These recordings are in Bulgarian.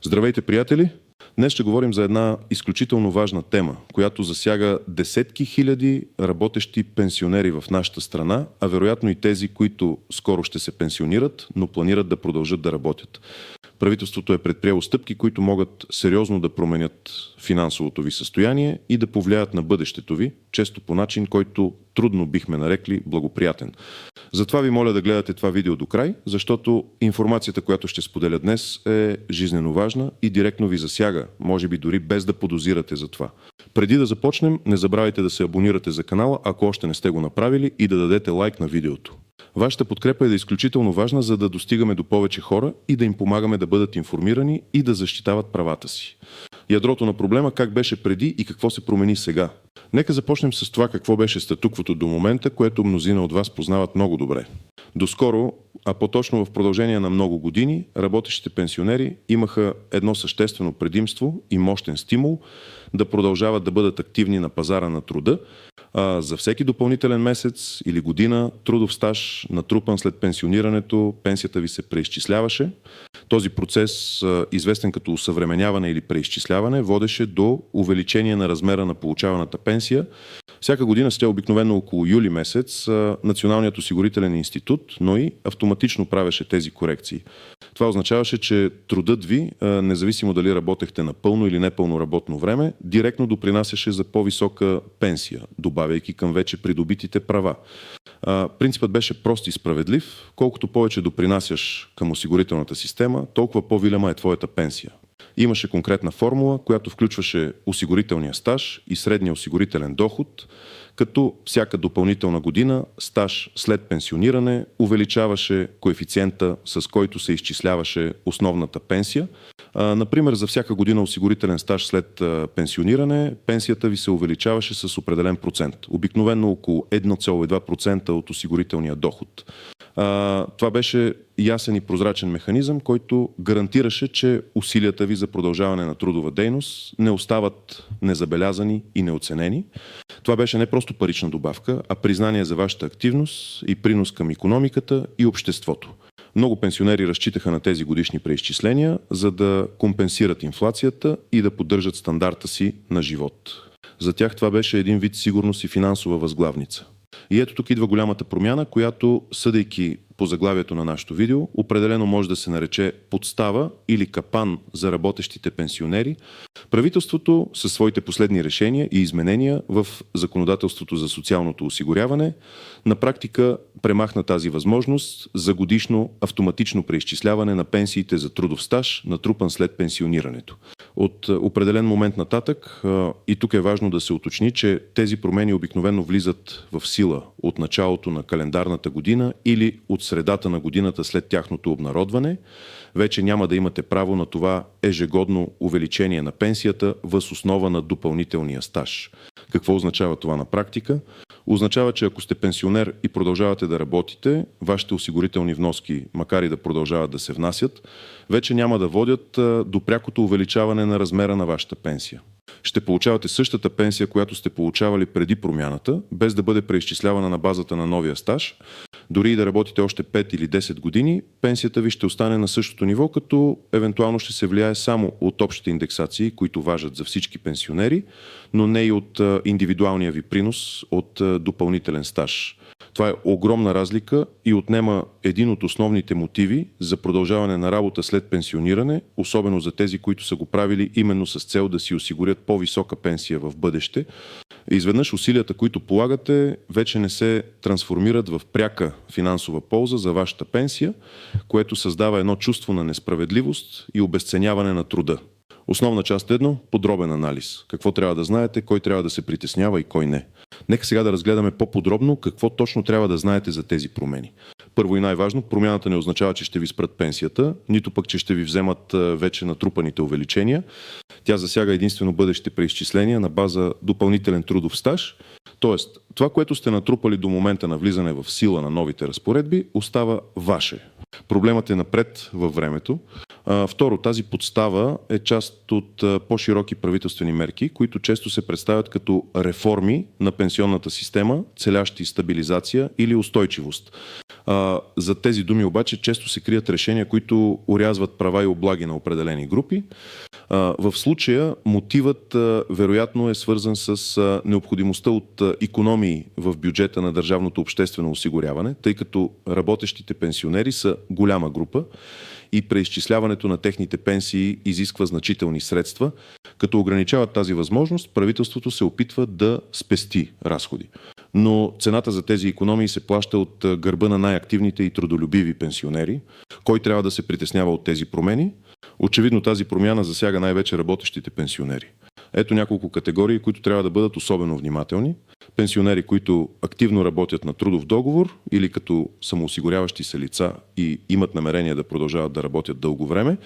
Здравейте, приятели! Днес ще говорим за една изключително важна тема, която засяга десетки хиляди работещи пенсионери в нашата страна, а вероятно и тези, които скоро ще се пенсионират, но планират да продължат да работят. Правителството е предприело стъпки, които могат сериозно да променят финансовото ви състояние и да повлияят на бъдещето ви, често по начин, който трудно бихме нарекли благоприятен. Затова ви моля да гледате това видео до край, защото информацията, която ще споделя днес, е жизнено важна и директно ви засяга, може би дори без да подозирате за това. Преди да започнем, не забравяйте да се абонирате за канала, ако още не сте го направили, и да дадете лайк на видеото. Вашата подкрепа е изключително важна, за да достигаме до повече хора и да им помагаме да бъдат информирани и да защитават правата си. Ядрото на проблема как беше преди и какво се промени сега. Нека започнем с това какво беше статуквото до момента, което мнозина от вас познават много добре. Доскоро, а по-точно в продължение на много години, работещите пенсионери имаха едно съществено предимство и мощен стимул да продължават да бъдат активни на пазара на труда. За всеки допълнителен месец или година трудов стаж, натрупан след пенсионирането, пенсията ви се преизчисляваше. Този процес, известен като усъвременяване или преизчисляване, водеше до увеличение на размера на получаваната пенсия. Всяка година сте обикновено около юли месец Националният осигурителен институт, но и автоматично правеше тези корекции. Това означаваше, че трудът ви, независимо дали работехте на пълно или непълно работно време, директно допринасяше за по-висока пенсия, добавяйки към вече придобитите права. Принципът беше прост и справедлив. Колкото повече допринасяш към осигурителната система, толкова по-вилема е твоята пенсия. Имаше конкретна формула, която включваше осигурителния стаж и средния осигурителен доход, като всяка допълнителна година стаж след пенсиониране увеличаваше коефициента, с който се изчисляваше основната пенсия. Например, за всяка година осигурителен стаж след пенсиониране, пенсията ви се увеличаваше с определен процент. Обикновено около 1,2% от осигурителния доход. Това беше ясен и прозрачен механизъм, който гарантираше, че усилията ви за продължаване на трудова дейност не остават незабелязани и неоценени. Това беше не просто парична добавка, а признание за вашата активност и принос към икономиката и обществото. Много пенсионери разчитаха на тези годишни преизчисления, за да компенсират инфлацията и да поддържат стандарта си на живот. За тях това беше един вид сигурност и финансова възглавница. И ето тук идва голямата промяна, която, съдейки по заглавието на нашето видео, определено може да се нарече подстава или капан за работещите пенсионери. Правителството със своите последни решения и изменения в законодателството за социалното осигуряване на практика премахна тази възможност за годишно автоматично преизчисляване на пенсиите за трудов стаж, натрупан след пенсионирането. От определен момент нататък, и тук е важно да се уточни, че тези промени обикновено влизат в сила от началото на календарната година или от средата на годината след тяхното обнародване, вече няма да имате право на това ежегодно увеличение на пенсията въз основа на допълнителния стаж. Какво означава това на практика? Означава, че ако сте пенсионер и продължавате да работите, вашите осигурителни вноски, макар и да продължават да се внасят, вече няма да водят до прякото увеличаване на размера на вашата пенсия. Ще получавате същата пенсия, която сте получавали преди промяната, без да бъде преизчислявана на базата на новия стаж. Дори и да работите още 5 или 10 години, пенсията ви ще остане на същото ниво, като евентуално ще се влияе само от общите индексации, които важат за всички пенсионери, но не и от индивидуалния ви принос от допълнителен стаж. Това е огромна разлика и отнема един от основните мотиви за продължаване на работа след пенсиониране, особено за тези, които са го правили именно с цел да си осигурят по-висока пенсия в бъдеще. Изведнъж усилията, които полагате, вече не се трансформират в пряка финансова полза за вашата пенсия, което създава едно чувство на несправедливост и обезценяване на труда. Основна част едно – подробен анализ. Какво трябва да знаете, кой трябва да се притеснява и кой не. Нека сега да разгледаме по-подробно какво точно трябва да знаете за тези промени. Първо и най-важно, промяната не означава, че ще ви спрат пенсията, нито пък, че ще ви вземат вече натрупаните увеличения. Тя засяга единствено бъдещите преизчисления на база допълнителен трудов стаж. Тоест, това, което сте натрупали до момента на влизане в сила на новите разпоредби, остава ваше. Проблемът е напред във времето. Второ, тази подстава е част от по-широки правителствени мерки, които често се представят като реформи на пенсионната система, целящи стабилизация или устойчивост. За тези думи обаче често се крият решения, които орязват права и облаги на определени групи. В случая мотивът вероятно е свързан с необходимостта от икономии в бюджета на държавното обществено осигуряване, тъй като работещите пенсионери са голяма група и преизчисляването на техните пенсии изисква значителни средства. Като ограничават тази възможност, правителството се опитва да спести разходи. Но цената за тези икономии се плаща от гърба на най-активните и трудолюбиви пенсионери. Кой трябва да се притеснява от тези промени? Очевидно тази промяна засяга най-вече работещите пенсионери. Ето няколко категории, които трябва да бъдат особено внимателни. Пенсионери, които активно работят на трудов договор или като самоосигуряващи се лица и имат намерение да продължават да работят дълго време.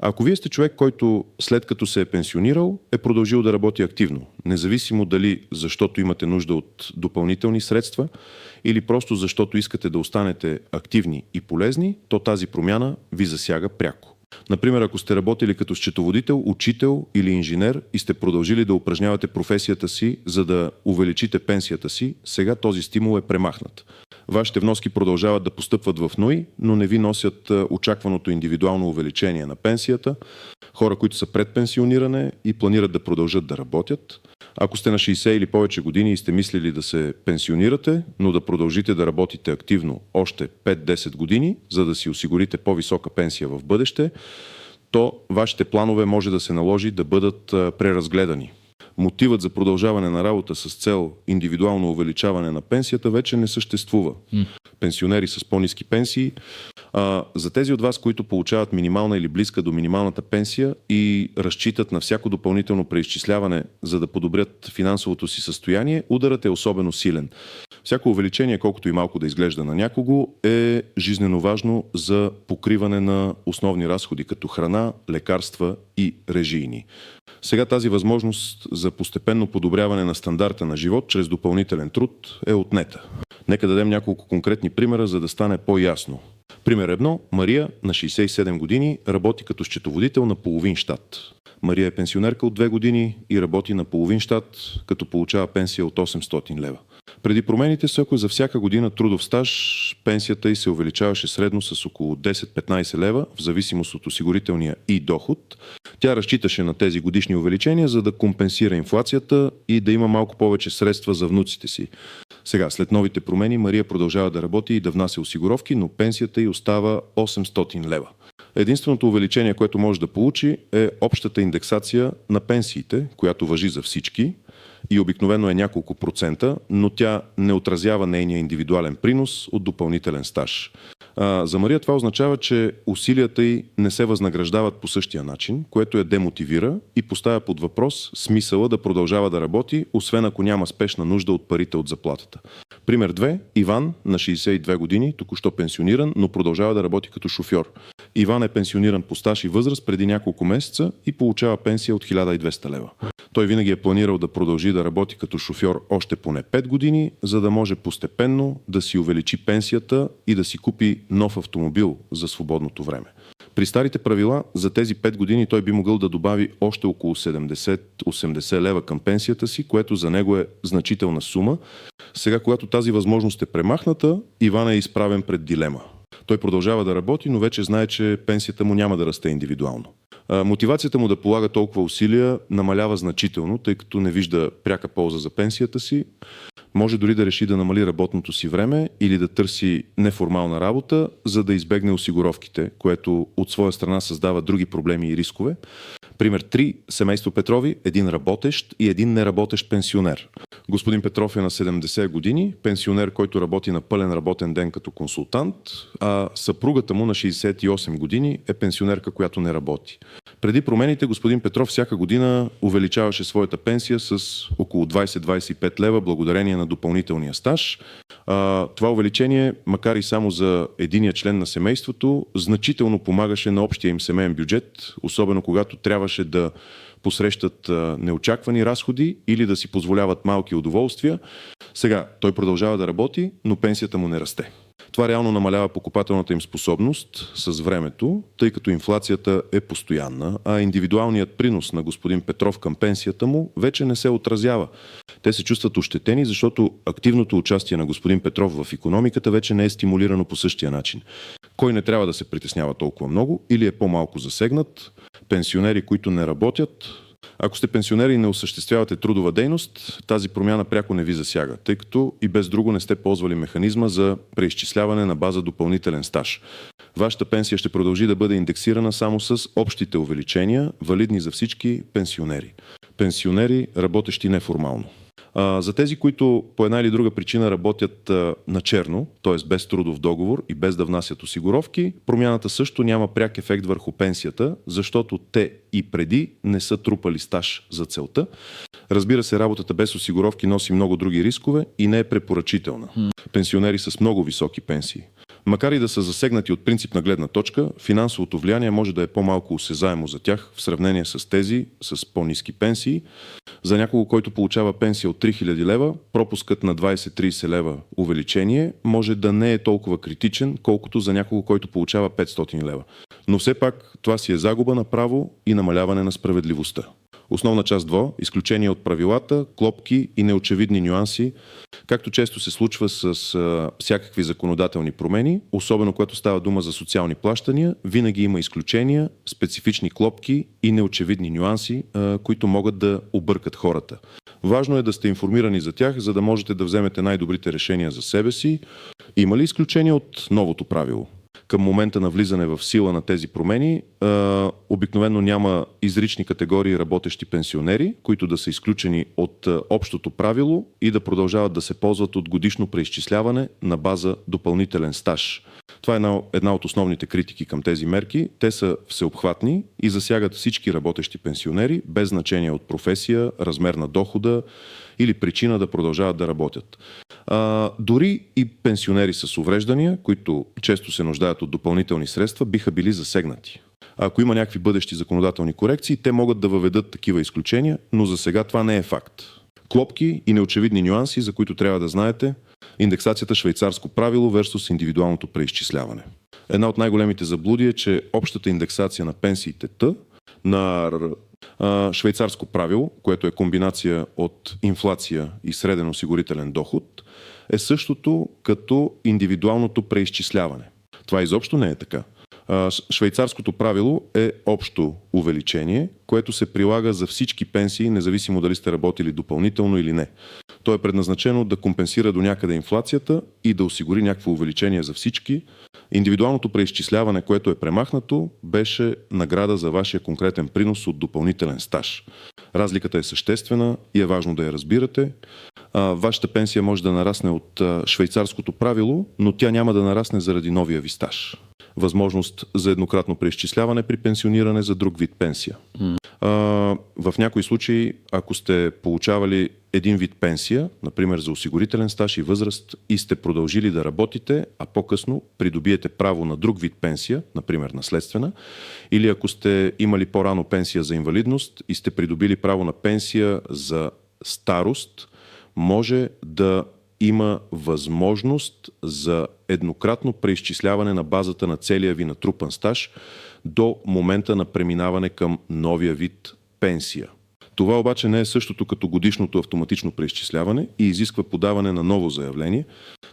Ако вие сте човек, който след като се е пенсионирал, е продължил да работи активно, независимо дали защото имате нужда от допълнителни средства или просто защото искате да останете активни и полезни, то тази промяна ви засяга пряко. Например, ако сте работили като счетоводител, учител или инженер и сте продължили да упражнявате професията си, за да увеличите пенсията си, сега този стимул е премахнат. Вашите вноски продължават да постъпват в НОИ, но не ви носят очакваното индивидуално увеличение на пенсията. Хора, които са пред пенсиониране и планират да продължат да работят. Ако сте на 60 или повече години и сте мислили да се пенсионирате, но да продължите да работите активно още 5-10 години, за да си осигурите по-висока пенсия в бъдеще, то вашите планове може да се наложи да бъдат преразгледани. Мотивът за продължаване на работа с цел индивидуално увеличаване на пенсията вече не съществува. Пенсионери с по-ниски пенсии. За тези от вас, които получават минимална или близка до минималната пенсия и разчитат на всяко допълнително преизчисляване, за да подобрят финансовото си състояние, ударът е особено силен. Всяко увеличение, колкото и малко да изглежда на някого, е жизнено важно за покриване на основни разходи, като храна, лекарства и режийни. Сега тази възможност за постепенно подобряване на стандарта на живот чрез допълнителен труд е отнета. Нека дадем няколко конкретни примера, за да стане по-ясно. Пример 1. Мария на 67 години работи като счетоводител на половин щат. Мария е пенсионерка от 2 години и работи на половин щат, като получава пенсия от 800 лева. Преди промените са, ако за всяка година трудов стаж, пенсията й се увеличаваше средно с около 10-15 лева, в зависимост от осигурителния и доход. Тя разчиташе на тези годишни увеличения, за да компенсира инфлацията и да има малко повече средства за внуците си. Сега, след новите промени, Мария продължава да работи и да внася осигуровки, но пенсията й остава 800 лева. Единственото увеличение, което може да получи, е общата индексация на пенсиите, която важи за всички и обикновено е няколко процента, но тя не отразява нейния индивидуален принос от допълнителен стаж. За Мария това означава, че усилията й не се възнаграждават по същия начин, което я демотивира и поставя под въпрос смисъла да продължава да работи, освен ако няма спешна нужда от парите от заплатата. Пример 2. Иван на 62 години, току-що пенсиониран, но продължава да работи като шофьор. Иван е пенсиониран по стаж и възраст преди няколко месеца и получава пенсия от 1200 лева. Той винаги е планирал да продължи да работи като шофьор още поне 5 години, за да може постепенно да си увеличи пенсията и да си купи нов автомобил за свободното време. При старите правила за тези 5 години той би могъл да добави още около 70-80 лева към пенсията си, което за него е значителна сума. Сега, когато тази възможност е премахната, Иван е изправен пред дилема. Той продължава да работи, но вече знае, че пенсията му няма да расте индивидуално. Мотивацията му да полага толкова усилия намалява значително, тъй като не вижда пряка полза за пенсията си. Може дори да реши да намали работното си време или да търси неформална работа, за да избегне осигуровките, което от своя страна създава други проблеми и рискове. Пример 3. Семейство Петрови, един работещ и един неработещ пенсионер. Господин Петров е на 70 години, пенсионер, който работи на пълен работен ден като консултант, а съпругата му на 68 години е пенсионерка, която не работи. Преди промените господин Петров всяка година увеличаваше своята пенсия с около 20-25 лева благодарение на допълнителния стаж. Това увеличение, макар и само за единия член на семейството, значително помагаше на общия им семейен бюджет, особено когато трябваше да посрещат неочаквани разходи или да си позволяват малки удоволствия. Сега той продължава да работи, но пенсията му не расте. Това реално намалява покупателната им способност с времето, тъй като инфлацията е постоянна, а индивидуалният принос на господин Петров към пенсията му вече не се отразява. Те се чувстват ощетени, защото активното участие на господин Петров в икономиката вече не е стимулирано по същия начин. Кой не трябва да се притеснява толкова много или е по-малко засегнат? Пенсионери, които не работят. Ако сте пенсионери и не осъществявате трудова дейност, тази промяна пряко не ви засяга, тъй като и без друго не сте ползвали механизма за преизчисляване на база допълнителен стаж. Вашата пенсия ще продължи да бъде индексирана само с общите увеличения, валидни за всички пенсионери. Пенсионери, работещи неформално. За тези, които по една или друга причина работят на черно, т.е. без трудов договор и без да внасят осигуровки, промяната също няма пряк ефект върху пенсията, защото те и преди не са трупали стаж за целта. Разбира се, работата без осигуровки носи много други рискове и не е препоръчителна. Пенсионери с много високи пенсии. Макар и да са засегнати от принципна гледна точка, финансовото влияние може да е по-малко осезаемо за тях в сравнение с тези с по-ниски пенсии. За някого, който получава пенсия от 3000 лева, пропускът на 20-30 лева увеличение може да не е толкова критичен, колкото за някого, който получава 500 лева. Но все пак това си е загуба на право и намаляване на справедливостта. Основна част 2. Изключения от правилата, клопки и неочевидни нюанси, както често се случва с всякакви законодателни промени, особено когато става дума за социални плащания, винаги има изключения, специфични клопки и неочевидни нюанси, които могат да объркат хората. Важно е да сте информирани за тях, за да можете да вземете най-добрите решения за себе си. Има ли изключения от новото правило? Към момента на влизане в сила на тези промени, обикновено няма изрични категории работещи пенсионери, които да са изключени от общото правило и да продължават да се ползват от годишно преизчисляване на база допълнителен стаж. Това е една от основните критики към тези мерки. Те са всеобхватни и засягат всички работещи пенсионери, без значение от професия, размер на дохода или причина да продължават да работят. Дори и пенсионери с увреждания, които често се нуждаят от допълнителни средства, биха били засегнати. Ако има някакви бъдещи законодателни корекции, те могат да въведат такива изключения, но за сега това не е факт. Клопки и неочевидни нюанси, за които трябва да знаете: индексацията швейцарско правило versus индивидуалното преизчисляване. Една от най-големите заблуди е, че общата индексация на пенсиите на швейцарско правило, което е комбинация от инфлация и среден осигурителен доход, е същото като индивидуалното преизчисляване. Това изобщо не е така. Швейцарското правило е общо увеличение, което се прилага за всички пенсии, независимо дали сте работили допълнително или не. То е предназначено да компенсира до някъде инфлацията и да осигури някакво увеличение за всички. Индивидуалното преизчисляване, което е премахнато, беше награда за вашия конкретен принос от допълнителен стаж. Разликата е съществена и е важно да я разбирате. Вашата пенсия може да нарасне от швейцарското правило, но тя няма да нарасне заради новия ви стаж. Възможност за еднократно преизчисляване при пенсиониране за друг вид пенсия. В някои случаи, ако сте получавали един вид пенсия, например за осигурителен стаж и възраст, и сте продължили да работите, а по-късно придобиете право на друг вид пенсия, например наследствена, или ако сте имали по-рано пенсия за инвалидност и сте придобили право на пенсия за старост, може да има възможност за еднократно преизчисляване на базата на целия ви натрупан стаж до момента на преминаване към новия вид пенсия. Това обаче не е същото като годишното автоматично преизчисляване и изисква подаване на ново заявление.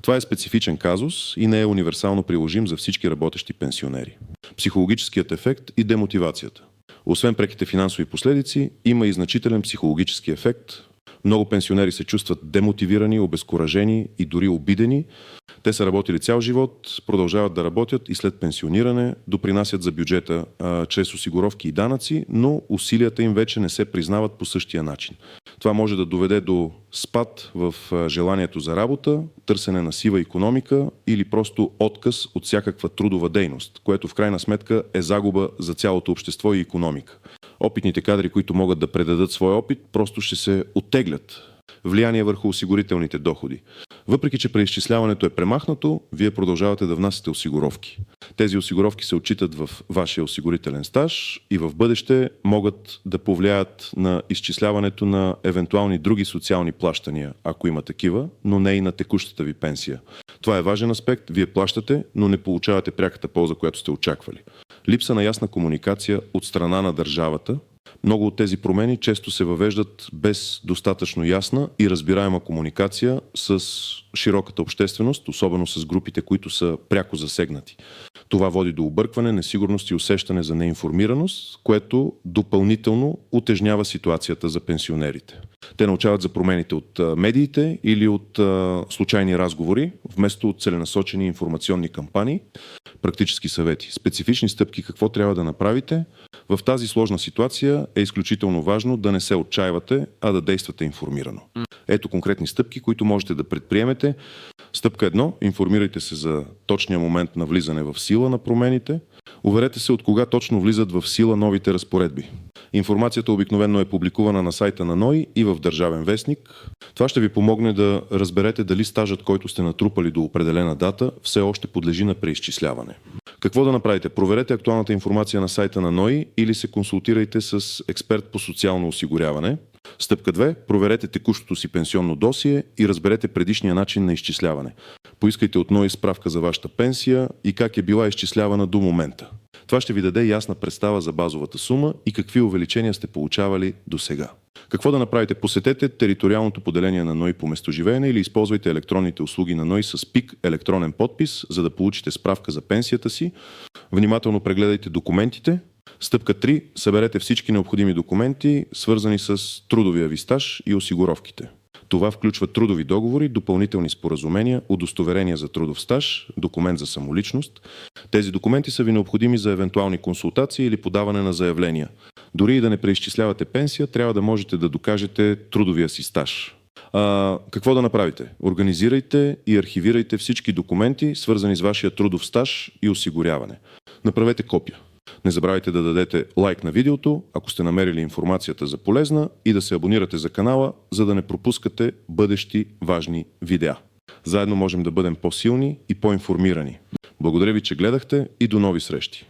Това е специфичен казус и не е универсално приложим за всички работещи пенсионери. Психологическият ефект и демотивацията. Освен преките финансови последици, има и значителен психологически ефект. Много пенсионери се чувстват демотивирани, обезкуражени и дори обидени. Те са работили цял живот, продължават да работят и след пенсиониране допринасят за бюджета чрез осигуровки и данъци, но усилията им вече не се признават по същия начин. Това може да доведе до спад в желанието за работа, търсене на сива икономика или просто отказ от всякаква трудова дейност, което в крайна сметка е загуба за цялото общество и икономика. Опитните кадри, които могат да предадат своя опит, просто ще се оттеглят. Влияние върху осигурителните доходи. Въпреки че преизчисляването е премахнато, вие продължавате да внасяте осигуровки. Тези осигуровки се отчитат в вашия осигурителен стаж и в бъдеще могат да повлияят на изчисляването на евентуални други социални плащания, ако има такива, но не и на текущата ви пенсия. Това е важен аспект. Вие плащате, но не получавате пряката полза, която сте очаквали. Липса на ясна комуникация от страна на държавата. Много от тези промени често се въвеждат без достатъчно ясна и разбираема комуникация с широката общественост, особено с групите, които са пряко засегнати. Това води до объркване, несигурност и усещане за неинформираност, което допълнително утежнява ситуацията за пенсионерите. Те научават за промените от медиите или от случайни разговори, вместо от целенасочени информационни кампании. Практически съвети, специфични стъпки какво трябва да направите. В тази сложна ситуация е изключително важно да не се отчаивате, а да действате информирано. Ето конкретни стъпки, които можете да предприемете. Стъпка 1. Информирайте се за точния момент на влизане в сила на промените. Уверете се от кога точно влизат в сила новите разпоредби. Информацията обикновено е публикувана на сайта на НОИ и в Държавен вестник. Това ще ви помогне да разберете дали стажът, който сте натрупали до определена дата, все още подлежи на преизчисляване. Какво да направите? Проверете актуалната информация на сайта на НОИ или се консултирайте с експерт по социално осигуряване. Стъпка 2. Проверете текущото си пенсионно досие и разберете предишния начин на изчисляване. Поискайте от НОИ справка за вашата пенсия и как е била изчислявана до момента. Това ще ви даде ясна представа за базовата сума и какви увеличения сте получавали до сега. Какво да направите? Посетете териториалното поделение на НОИ по местоживеене или използвайте електронните услуги на НОИ с ПИК електронен подпис, за да получите справка за пенсията си. Внимателно прегледайте документите. Стъпка 3. Съберете всички необходими документи, свързани с трудовия ви стаж и осигуровките. Това включва трудови договори, допълнителни споразумения, удостоверения за трудов стаж, документ за самоличност. Тези документи са ви необходими за евентуални консултации или подаване на заявления. Дори и да не преизчислявате пенсия, трябва да можете да докажете трудовия си стаж. Какво да направите? Организирайте и архивирайте всички документи, свързани с вашия трудов стаж и осигуряване. Направете копия. Не забравяйте да дадете лайк на видеото, ако сте намерили информацията за полезна, и да се абонирате за канала, за да не пропускате бъдещи важни видеа. Заедно можем да бъдем по-силни и по-информирани. Благодаря ви, че гледахте и до нови срещи!